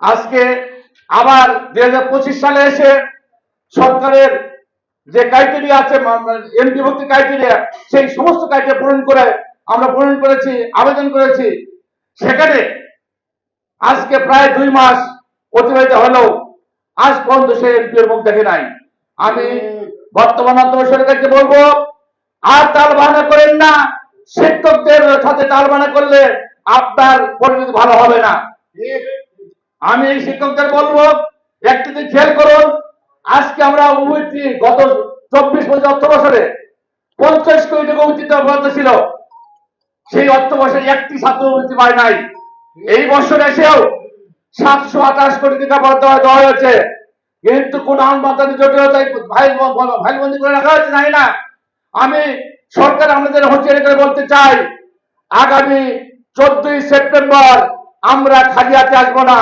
আজকে আবার 2025 সালে এসে সরকারের যে ক্রাইটেরিয়া আছে এমপি ভর্তি ক্রাইটেরিয়া, সেই সমস্ত ক্রাইটেরিয়া পূরণ করেছি, আবেদন করেছি। সেখানে আজকে প্রায় 2 মাস অতিবাহিত হলেও আজ পর্যন্ত সে এমপির মুখ দেখে নাই। আমি বর্তমান সরকারকে বলবো, আর তাল বাহানা করেন না। শিক্ষকদের সাথে তাল বাহানা করলে আপনার পরিণতি ভালো হবে না। আমি এই শিক্ষকদের বলবো, একটু খেয়াল করুন। আজকে আমরা উপবৃত্তি গত 24-25 অর্থ বছরে 50 কোটি টাকা উচিত বরাদ্দ ছিল, সেই অর্থ বছরে একটি ছাত্র উপবৃত্তি পায় নাই। এই বছর এসেও 728 কোটি টাকা বরাদ্দ দেওয়া হয়েছে, কিন্তু কোন আমদানি জটিলতায় ভাইবন্দি করে রাখা হয়েছে জানি না। আমি সরকার আমাদের হুঁশিয়ারি করে বলতে চাই, আগামী 14 সেপ্টেম্বর আমরা খালি হাতে আসবো না।